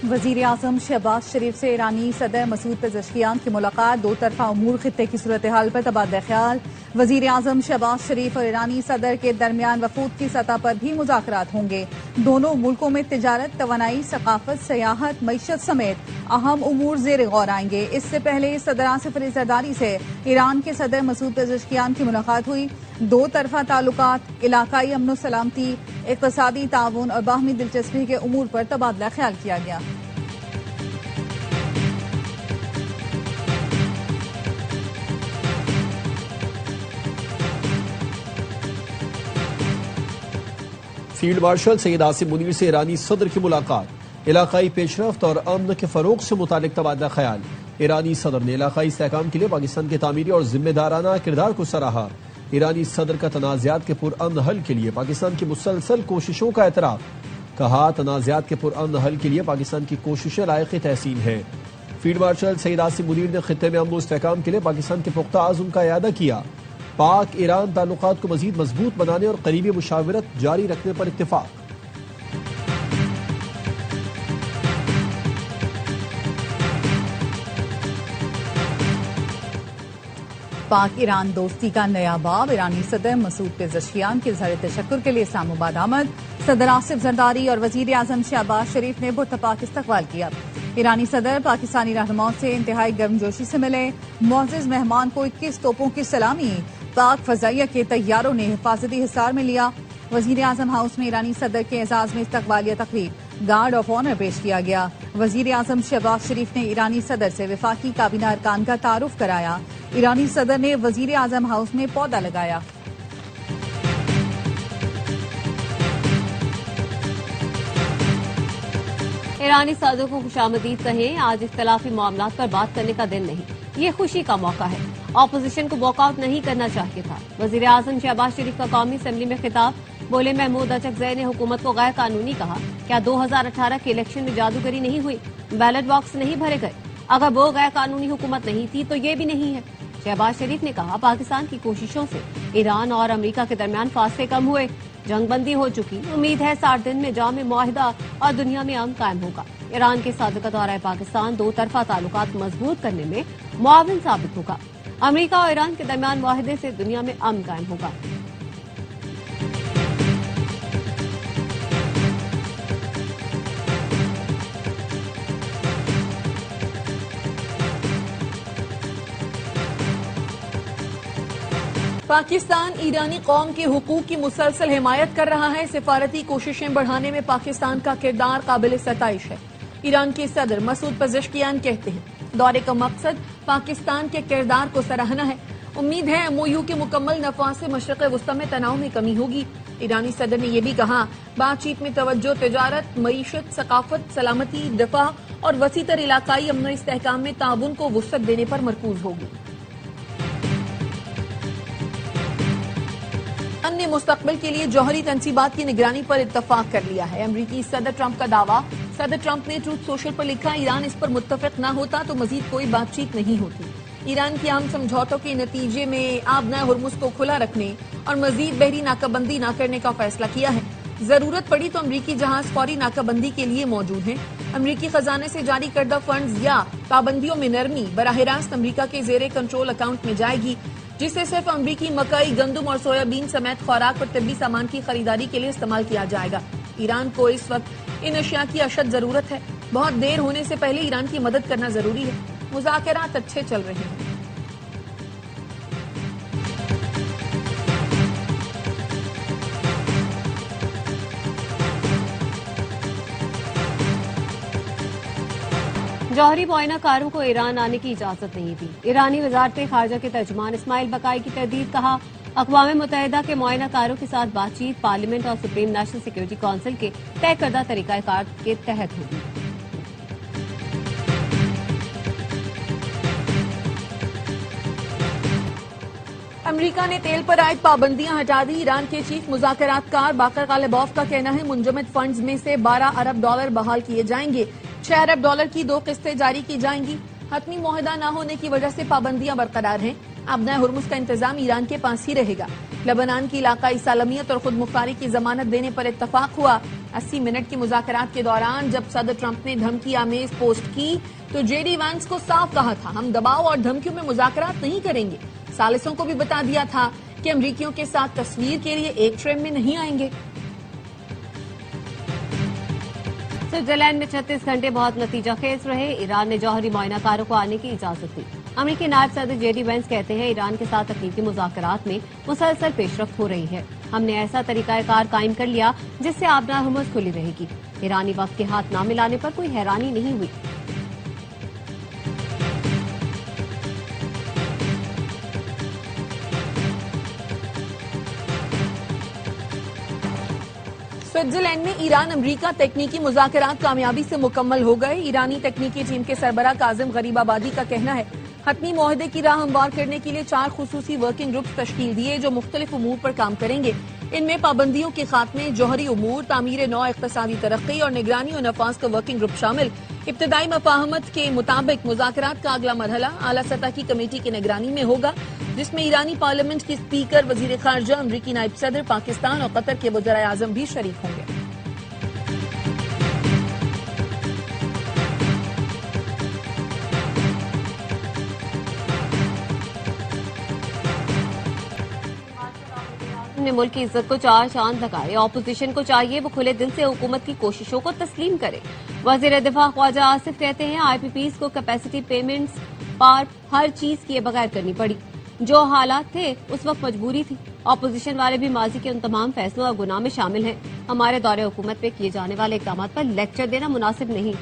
وزیر اعظم شہباز شریف سے ایرانی صدر مسعود پزشکیان کی ملاقات، دو طرفہ امور، خطے کی صورتحال پر تبادلہ خیال۔ وزیر اعظم شہباز شریف اور ایرانی صدر کے درمیان وفود کی سطح پر بھی مذاکرات ہوں گے۔ دونوں ملکوں میں تجارت، توانائی، ثقافت، سیاحت، معیشت سمیت اہم امور زیر غور آئیں گے۔ اس سے پہلے صدر آصف علی زرداری سے ایران کے صدر مسعود پزشکیان کی ملاقات ہوئی۔ دو طرفہ تعلقات، علاقائی امن و سلامتی، اقتصادی تعاون اور باہمی دلچسپی کے امور پر تبادلہ خیال کیا گیا۔ فیلڈ مارشل سید آصم منیر سے ایرانی صدر کی ملاقات، علاقائی پیش رفت اور امن کے فروغ سے متعلق تبادلہ خیال۔ ایرانی صدر نے علاقائی استحکام کے لیے پاکستان کے تعمیری اور ذمہ دارانہ کردار کو سراہا۔ ایرانی صدر کا تنازعات کے پرامن حل کے لیے پاکستان کی مسلسل کوششوں کا اعتراف، کہا تنازعات کے پرامن حل کے لیے پاکستان کی کوششیں لائق تحسین ہیں۔ فیلڈ مارشل سید آصم منیر نے خطے میں امن و استحکام کے لیے پاکستان کے پختہ عزم کا اعادہ کیا۔ پاک ایران تعلقات کو مزید مضبوط بنانے اور قریبی مشاورت جاری رکھنے پر اتفاق۔ پاک ایران دوستی کا نیا باب، ایرانی صدر مسعود پزشکیان کے اظہار تشکر کے لیے اسلام آباد آمد۔ صدر آصف زرداری اور وزیر اعظم شہباز شریف نے پرتپاک استقبال کیا۔ ایرانی صدر پاکستانی رہنماؤں سے انتہائی گرمجوشی سے ملے۔ معزز مہمان کو 21 توپوں کی سلامی، پاک فضائیہ کے طیاروں نے حفاظتی حصار میں لیا۔ وزیر اعظم ہاؤس میں ایرانی صدر کے اعزاز میں استقبالیہ تقریب، گارڈ آف آنر پیش کیا گیا۔ وزیر اعظم شہباز شریف نے ایرانی صدر سے وفاقی کابینہ ارکان کا تعارف کرایا۔ ایرانی صدر نے وزیر اعظم ہاؤس میں پودا لگایا۔ ایرانی صدر کو خوش آمدید کہیں، آج اختلافی معاملات پر بات کرنے کا دن نہیں، یہ خوشی کا موقع ہے۔ اپوزیشن کو واک آؤٹ نہیں کرنا چاہیے تھا۔ وزیر اعظم شہباز شریف کا قومی اسمبلی میں خطاب، بولے محمود اچکزئی نے حکومت کو غیر قانونی کہا۔ کیا 2018 کے الیکشن میں جادوگری نہیں ہوئی؟ بیلٹ باکس نہیں بھرے گئے؟ اگر وہ غیر قانونی حکومت نہیں تھی تو یہ بھی نہیں ہے۔ شہباز شریف نے کہا پاکستان کی کوششوں سے ایران اور امریکہ کے درمیان فاصلے کم ہوئے، جنگ بندی ہو چکی، امید ہے 60 دن میں جامع معاہدہ اور دنیا میں امن قائم ہوگا۔ ایران کے صدر کا دورہ پاکستان دو طرفہ تعلقات مضبوط کرنے میں معاون ثابت ہوگا۔ امریکہ اور ایران کے درمیان معاہدے سے دنیا میں امن قائم ہوگا۔ پاکستان ایرانی قوم کے حقوق کی مسلسل حمایت کر رہا ہے۔ سفارتی کوششیں بڑھانے میں پاکستان کا کردار قابل ستائش ہے۔ ایران کے صدر مسعود پزشکیان کہتے ہیں دورے کا مقصد پاکستان کے کردار کو سراہنا ہے۔ امید ہے MOU کے مکمل نفاذ سے مشرق وسطی میں تناؤ میں کمی ہوگی۔ ایرانی صدر نے یہ بھی کہا بات چیت میں توجہ تجارت، معیشت، ثقافت، سلامتی، دفاع اور وسیع تر علاقائی امن و استحکام میں تعاون کو وسعت دینے پر مرکوز ہوگی۔ نے مستقبل کے لیے جوہری تنصیبات کی نگرانی پر اتفاق کر لیا ہے۔ امریکی صدر ٹرمپ کا دعویٰ، صدر ٹرمپ نے ٹروتھ سوشل پر لکھا ایران اس پر متفق نہ ہوتا تو مزید کوئی بات چیت نہیں ہوتی۔ ایران کے اہم سمجھوتوں کے نتیجے میں آبنائے ہرمز کو کھلا رکھنے اور مزید بحری ناکہ بندی نہ کرنے کا فیصلہ کیا ہے۔ ضرورت پڑی تو امریکی جہاز فوری ناکہ بندی کے لیے موجود ہیں۔ امریکی خزانے سے جاری کردہ فنڈز یا پابندیوں میں نرمی براہ راست امریکہ کے زیر کنٹرول اکاؤنٹ میں جائے گی، جس سے صرف امریکی مکئی، گندم اور سویا بین سمیت خوراک اور طبی سامان کی خریداری کے لیے استعمال کیا جائے گا۔ ایران کو اس وقت ان اشیاء کی اشد ضرورت ہے۔ بہت دیر ہونے سے پہلے ایران کی مدد کرنا ضروری ہے۔ مذاکرات اچھے چل رہے ہیں۔ جوہری معائنہ کاروں کو ایران آنے کی اجازت نہیں دی۔ ایرانی وزارت خارجہ کے ترجمان اسماعیل بقائی کی تردید، کہا اقوام متحدہ کے معائنہ کاروں کے ساتھ بات چیت پارلیمنٹ اور سپریم نیشنل سیکورٹی کونسل کے طے کردہ طریقہ کار کے تحت ہوگی۔ امریکہ نے تیل پر عائد پابندیاں ہٹا دی۔ ایران کے چیف مذاکرات کار باقر غالباف کا کہنا ہے منجمد فنڈز میں سے $12 ارب بحال کیے جائیں گے۔ $6 ارب کی 2 قسطیں جاری کی جائیں گی۔ حتمی معاہدہ نہ ہونے کی وجہ سے پابندیاں برقرار ہیں۔ آبنائے ہرمز کا انتظام ایران کے پاس ہی رہے گا۔ لبنان کی علاقائی سالمیت اور خود مختاری کی ضمانت دینے پر اتفاق ہوا۔ 80 मिनट के मुज़ाकरात के दौरान जब सदर ट्रंप ने धमकी आमेज पोस्ट की तो जेडी वैंस को साफ कहा था, हम दबाव और धमकियों में मुज़ाकरात नहीं करेंगे। सालिसों को भी बता दिया था कि अमरीकियों के साथ तस्वीर के लिए एक फ्रेम में नहीं आएंगे। स्विट्जरलैंड में 36 घंटे बहुत नतीजा खेज रहे। ईरान ने जौहरी मुआयनाकारों को आने की इजाजत दी। अमेरिकी नायब सदर जेडी वैंस कहते हैं ईरान के साथ तकनीकी मुज़ाकरात में मुसलसल पेशरफ्त हो रही है। हमने ऐसा तरीकाकार कायम कर लिया जिससे आबना हुर्मुज़ खुली रहेगी। ईरानी वक्त के हाथ न मिलाने पर कोई हैरानी नहीं हुई। स्विट्जरलैंड में ईरान अमरीका तकनीकी मुज़ाकरात कामयाबी से मुकम्मल हो गए। ईरानी तकनीकी टीम के सरबराह काजिम गरीबाबादी का कहना है हतमी मुआहदे की राह हमवार करने के लिए 4 खुसूसी वर्किंग ग्रुप्स तश्कील दिए जो मुख्तलिफ उमूर पर काम करेंगे। इनमें पाबंदियों के खात्मे, जौहरी उमूर, तामीर नौ, इक़्तिसादी तरक्की और निगरानी और नफाज का वर्किंग ग्रुप शामिल। इब्तदाई मफाहमत के मुताबिक मुज़ाकरात का अगला मरहला आला सतह की कमेटी की निगरानी में होगा जिसमें ईरानी पार्लियामेंट की स्पीकर, वजीर खारजा, अमरीकी नायब सदर, पाकिस्तान और कतर के वज़ीर आज़म भी शरीक होंगे। ने मुल्क की इज्जत को 4 चांद लगाए। ऑपोजिशन को चाहिए वो खुले दिल से हुकूमत की कोशिशों को तस्लीम करे। वजीर दिफा ख्वाजा आसिफ कहते हैं आईपीपीज को कैपेसिटी पेमेंट्स पार हर चीज किए बगैर करनी पड़ी। जो हालात थे उस वक्त मजबूरी थी। ऑपोजिशन वाले भी माजी के उन तमाम फैसलों और गुनाह में शामिल हैं। हमारे दौरे हुकूमत पे किए जाने वाले इक़दाम पर लेक्चर देना मुनासिब नहीं।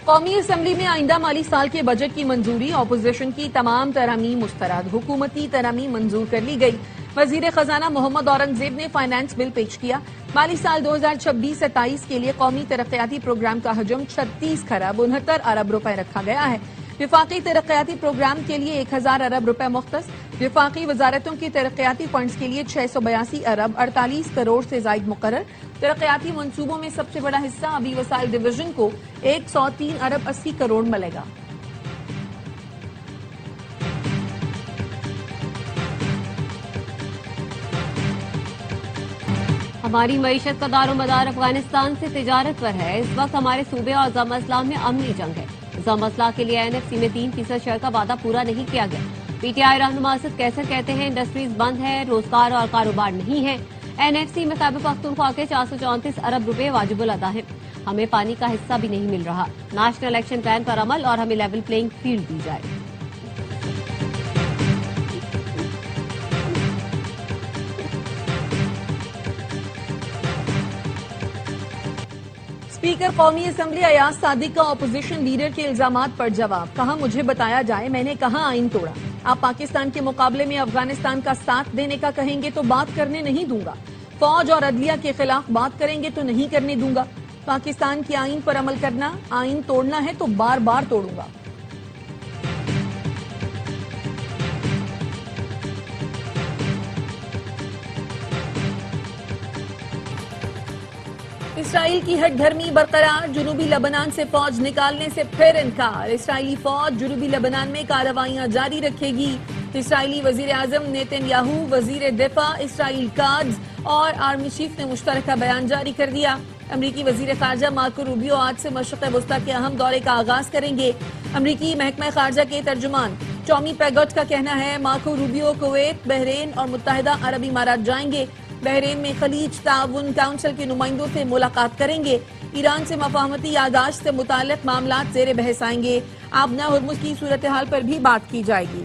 कौमी असम्बली में आइंदा माली साल के बजट की मंजूरी। ऑपोजिशन की तमाम तरमीम मुस्तरद, हुकूमती तरमीम मंजूर कर ली गई। वजीर खजाना मोहम्मद औरंगजेब ने फाइनेंस बिल पेश किया। माली साल 2026-27 के लिए कौमी तरक्याती प्रोग्राम का हजम 36 खरब 69 अरब रुपए रखा गया है। विफाकी तरक्याती प्रोग्राम के लिए 1000 अरब रुपए मुख्तस। विफाकी वजारतों की तरक्याती फंड्स के लिए 682 अरब 48 करोड़ से जायद मुकर्रर। तरक्याती मंसूबों में सबसे बड़ा हिस्सा अबी वसाइल डिवीजन को 103 अरब 80 करोड़ मिलेगा। हमारी मईशत का दारोमदार अफगानिस्तान से तिजारत पर है। इस वक्त हमारे सूबे और ज़म-ए-इस्लाम में अमनी जंग है। ज़म-ए-इस्लाम के लिए एनएफसी में 3% शेयर का वादा पूरा नहीं किया गया। पीटीआई रहनुमा असद कैसर कहते हैं इंडस्ट्रीज बंद है, रोजगार और कारोबार नहीं है। एनएफसी में खैबर पख्तूनख्वा के 434 अरब रुपए वाजिबुल अदा है। हमें पानी का हिस्सा भी नहीं मिल रहा। नेशनल इलेक्शन प्लान पर अमल और हमें लेवल प्लेइंग फील्ड दी जाए। स्पीकर कौमी असम्बली अयाज सादिक का अपोजिशन लीडर के इल्जामात पर जवाब। कहा मुझे बताया जाए मैंने कहा आइन तोड़ा। आप पाकिस्तान के मुकाबले में अफगानिस्तान का साथ देने का कहेंगे तो बात करने नहीं दूंगा। फौज और अदलिया के खिलाफ बात करेंगे तो नहीं करने दूंगा। पाकिस्तान के आइन पर अमल करना, आइन तोड़ना है तो बार बार तोड़ूंगा। इसराइल की हटधर्मी बरकरार। जुनूबी लेबनान से फौज निकालने से फिर इनकार। इसराइली फौज जुनूबी लेबनान में कार्रवाइयां जारी रखेगी। इसराइली वजीर आजम नेतन्याहू, वजीर दिफा इसराइल काड्स और आर्मी चीफ ने मुश्तरका बयान जारी कर दिया। अमरीकी वजीर खारजा मार्को रूबियो आज से मशरिक़ वस्ता के अहम दौरे का आगाज करेंगे। अमरीकी महकमा खारजा के तर्जुमान टॉमी पैगट का कहना है मार्को रूबियो कुवैत, बहरीन और मुत्तहिदा अरब इमारात जाएंगे। बहरीन में खलीज ताउन काउंसिल के नुमाइंदों से मुलाकात करेंगे। ईरान से मफाहमती यादाश्त से मुताल्लिक़ मामलात ज़ेरे बहस आएंगे। आबना हुर्मुज़ की सूरत हाल पर भी बात की जाएगी।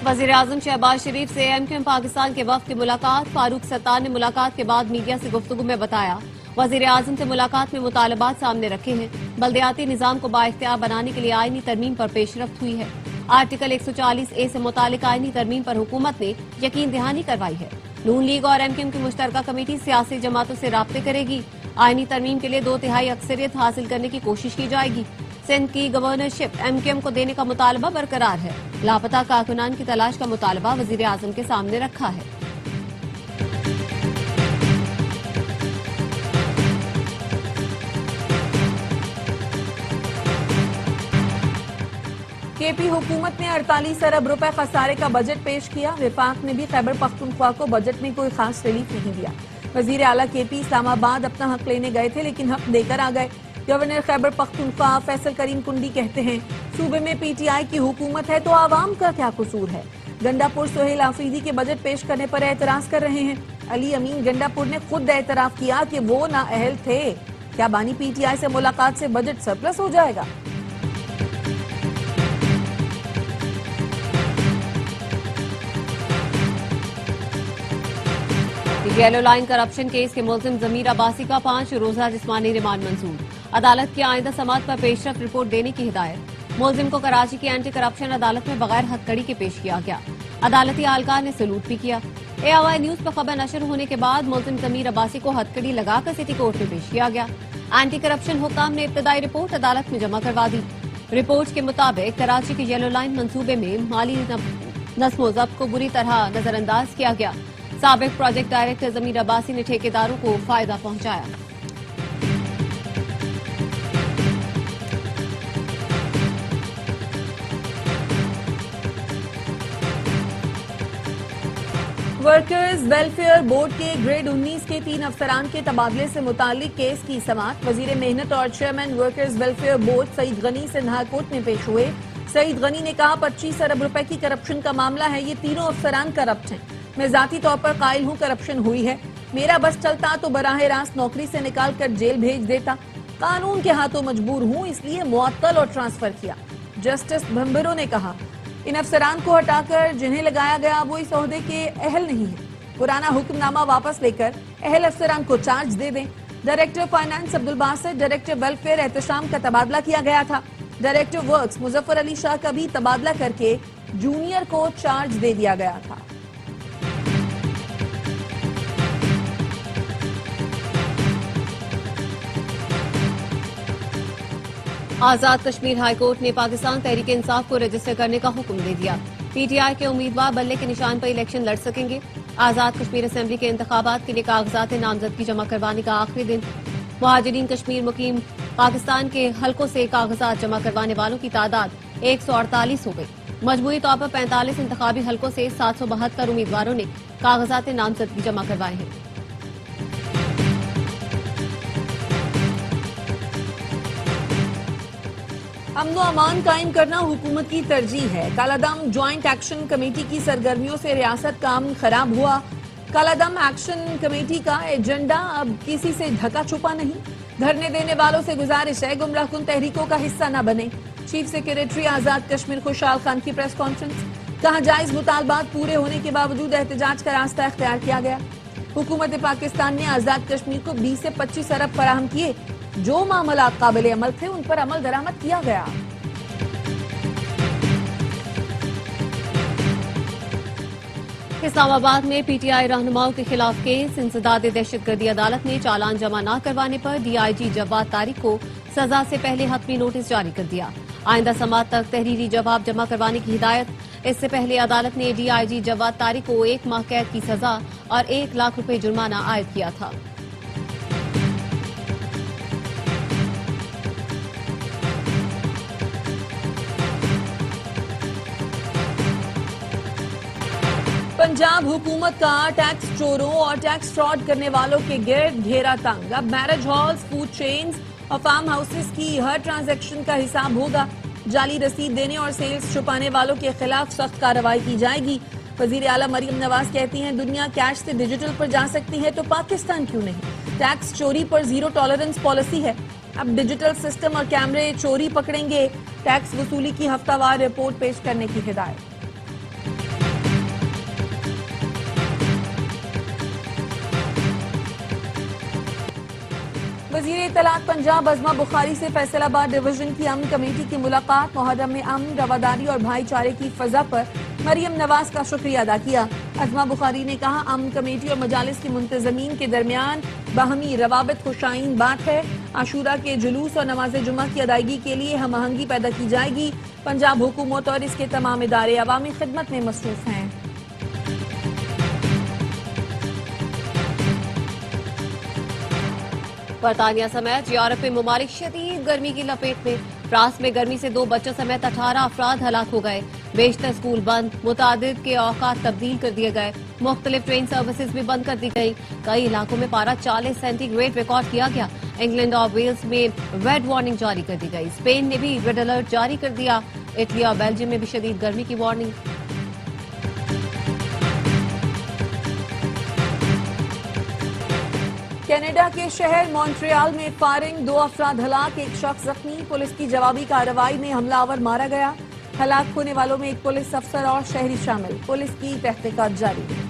वज़ीर आज़म शहबाज शरीफ से एमक्यूएम पाकिस्तान के वफ्द की मुलाकात। फारूक सत्तार ने मुलाकात के बाद मीडिया से गुफ्तगू में बताया वज़ीर आज़म से मुलाकात में मुतालबात सामने रखे हैं। बल्दियाती निज़ाम को बाइख्तियार बनाने के लिए आईनी तरमीम पर पेशरफ्त हुई है। आर्टिकल 140A से मुतालिक आईनी तरमीम पर हुकूमत ने यकीन दहानी करवाई है। नून लीग और एमक्यूएम की मुश्तरका कमेटी सियासी जमातों से राब्ते करेगी। आईनी तरमीम के लिए 2/3 अक्सरियत हासिल करने की कोशिश की जाएगी। सिंध की गवर्नरशिप MQM को देने का मुतालबा बरकरार है। लापता कारकुनान की तलाश का मुतालबा वजीर आजम के सामने रखा है। केपी हुकूमत ने 48 अरब रुपए खसारे का बजट पेश किया। विफाक ने भी खैबर पख्तूनख्वा को बजट में कोई खास रिलीफ नहीं दिया। वजीर आला केपी इस्लामाबाद अपना हक लेने गए थे, लेकिन हक देकर आ गए। गवर्नर खैबर पख्तूनख्वा फैसल करीम कुंडी कहते हैं, सूबे में PTI की हुकूमत है तो आवाम का क्या कसूर है। गंडापुर सोहेल आफरीदी के बजट पेश करने पर एतराज कर रहे हैं। अली अमीन गंडापुर ने खुद एतराफ किया कि वो नाअहल थे। क्या बानी PTI से मुलाकात से बजट सरप्लस हो जाएगा? येलो लाइन करप्शन केस के मुलजिम जमीर अब्बासी का 5 रोजा जिस्मानी रिमांड मंजूर। अदालत की आइंदा समात पर पेशरफ रिपोर्ट देने की हिदायत। मुलजिम को कराची की एंटी करप्शन अदालत में बगैर हथकड़ी के पेश किया गया। अदालती आलकार ने सलूट भी किया। AOI न्यूज पर खबर नशर होने के बाद मुलजिम जमीर अब्बासी को हथकड़ी लगाकर सिटी कोर्ट में पेश किया गया। एंटी करप्शन हुक्काम ने इब्तदाई रिपोर्ट अदालत में जमा करवा दी। रिपोर्ट के मुताबिक कराची के येलो लाइन मंसूबे में माली नस्मो ज़ब्त को बुरी तरह नजरअंदाज किया गया। साबिक प्रोजेक्ट डायरेक्टर जमीर अब्बासी ने ठेकेदारों को फायदा पहुंचाया। वर्कर्स वेलफेयर बोर्ड के ग्रेड 19 के 3 अफसरान के तबादले से मुतालिक केस की समाअत वजीर मेहनत और chairman workers welfare board Saeed Ghani Sindh high court में पेश हुए। सईद गनी ने कहा, 25 अरब रुपए की करप्शन का मामला है। ये तीनों अफसरान करप्ट हैं। मैं जाती तौर पर कायल हूँ करप्शन हुई है। मेरा बस चलता तो बराह रास्त नौकरी से निकाल कर जेल भेज देता। कानून के हाथों मजबूर हूँ, इसलिए मुअत्तल और ट्रांसफर किया। जस्टिस भंबरो ने कहा, इन अफसरान को हटाकर जिन्हें लगाया गया वो इस ओहदे के अहल नहीं है। पुराना हुक्मनामा वापस लेकर अहल अफसरान को चार्ज दे दें। Director finance Abdul Basit, director welfare Ehtesham का तबादला किया गया था। डायरेक्टर वर्क्स मुजफ्फर अली शाह का भी तबादला करके जूनियर को चार्ज दे दिया गया था। आजाद कश्मीर हाई कोर्ट ने पाकिस्तान तहरीक इंसाफ को रजिस्टर करने का हुक्म दे दिया। PTI के उम्मीदवार बल्ले के निशान पर इलेक्शन लड़ सकेंगे। आजाद कश्मीर असेंबली के इंतखाबात के लिए कागजात नामजदगी जमा करवाने का आखिरी दिन। मुहाजिरीन कश्मीर मुकीम पाकिस्तान के हलकों से कागजात जमा करवाने वालों की तादाद 148 हो गई। मजबूरी तौर पर 45 इंतखाबी हलकों से 772 उम्मीदवारों ने कागजात नामजदगी जमा करवाए हैं। अमन अमान कायम करना हुकूमत की तरजीह है। कालादम ज्वाइंट एक्शन कमेटी की सरगर्मियों से रियासत का अमन खराब हुआ। कालादम एक्शन कमेटी का एजेंडा अब किसी से ढका छुपा नहीं। धरने देने वालों से गुजारिश है, गुमराहकुन तहरीकों का हिस्सा न बने। चीफ सेक्रेटरी आजाद कश्मीर खुशहाल खान की प्रेस कॉन्फ्रेंस। कहा, जायज मुतालबात पूरे होने के बावजूद एहतजाज का रास्ता इख्तियार किया गया। हुकूमत पाकिस्तान ने आजाद कश्मीर को 20 से 25 अरब फराहम किए। जो मामला काबिल अमल थे उन पर अमल दरामद किया गया। इस्लामाबाद में PTI रहनुमाओं के खिलाफ केस। इंसदाद दहशतगर्दी अदालत ने चालान जमा न करवाने पर DIG जवाद तारिक को सजा से पहले हतमी नोटिस जारी कर दिया। आइंदा समात तक तहरीरी जवाब जमा करवाने की हिदायत। इससे पहले अदालत ने DIG जवाद तारिक को 1 माह कैद की सजा और 1 लाख रुपए जुर्माना आयद किया था। पंजाब हुकूमत का टैक्स चोरों और टैक्स फ्रॉड करने वालों के गिर्द घेरा तंग। अब मैरिज हॉल्स, फूड चेन्स और फार्म हाउसेस की हर ट्रांजैक्शन का हिसाब होगा। जाली रसीद देने और सेल्स छुपाने वालों के खिलाफ सख्त कार्रवाई की जाएगी। वजीर आला मरियम नवाज कहती हैं, दुनिया कैश से डिजिटल पर जा सकती है तो पाकिस्तान क्यों नहीं। टैक्स चोरी पर 0 टॉलरेंस पॉलिसी है। अब डिजिटल सिस्टम और कैमरे चोरी पकड़ेंगे। टैक्स वसूली की हफ्तावार रिपोर्ट पेश करने की हिदायत। वजीर इत्तलात पंजाब अज़मा बुखारी से फैसलाबाद डिवीजन की अमन कमेटी की मुलाकात। मुहर्रम में अमन, रवादारी और भाईचारे की फजा पर मरियम नवाज का शुक्रिया अदा किया। ازما بخاری نے کہا امن کمیٹی اور مجالس کے منتظمین کے درمیان باہمی روابط خوشائن بات ہے. عاشورہ کے جلوس اور نماز جمعہ کی ادائیگی کے لیے ہم آہنگی پیدا کی جائے گی. پنجاب حکومت اور اس کے تمام ادارے عوامی خدمت میں مصروف ہیں. برطانیہ سمیت یورپی ممالک شدید گرمی کی لپیٹ میں. فرانس میں گرمی سے 2 بچوں سمیت 18 افراد ہلاک ہو گئے. بیشتر اسکول بند، متعدد کے اوقات تبدیل کر دیے گئے. مختلف ٹرین سروسز بھی بند کر دی گئی. کئی علاقوں میں پارہ 40 سینٹی گریڈ ریکارڈ کیا گیا. انگلینڈ اور ویلز میں ریڈ وارننگ جاری کر دی گئی. اسپین نے بھی ریڈ الرٹ جاری کر دیا. اٹلی اور بیلجیم میں بھی شدید گرمی کی وارننگ. کینیڈا کے شہر مونٹریال میں فائرنگ، 2 افراد ہلاک، 1 شخص زخمی. پولیس کی جوابی کارروائی میں حملہ آور مارا گیا. ہلاک ہونے والوں میں 1 پولیس افسر اور شہری شامل. پولیس کی تحقیقات جاری ہے.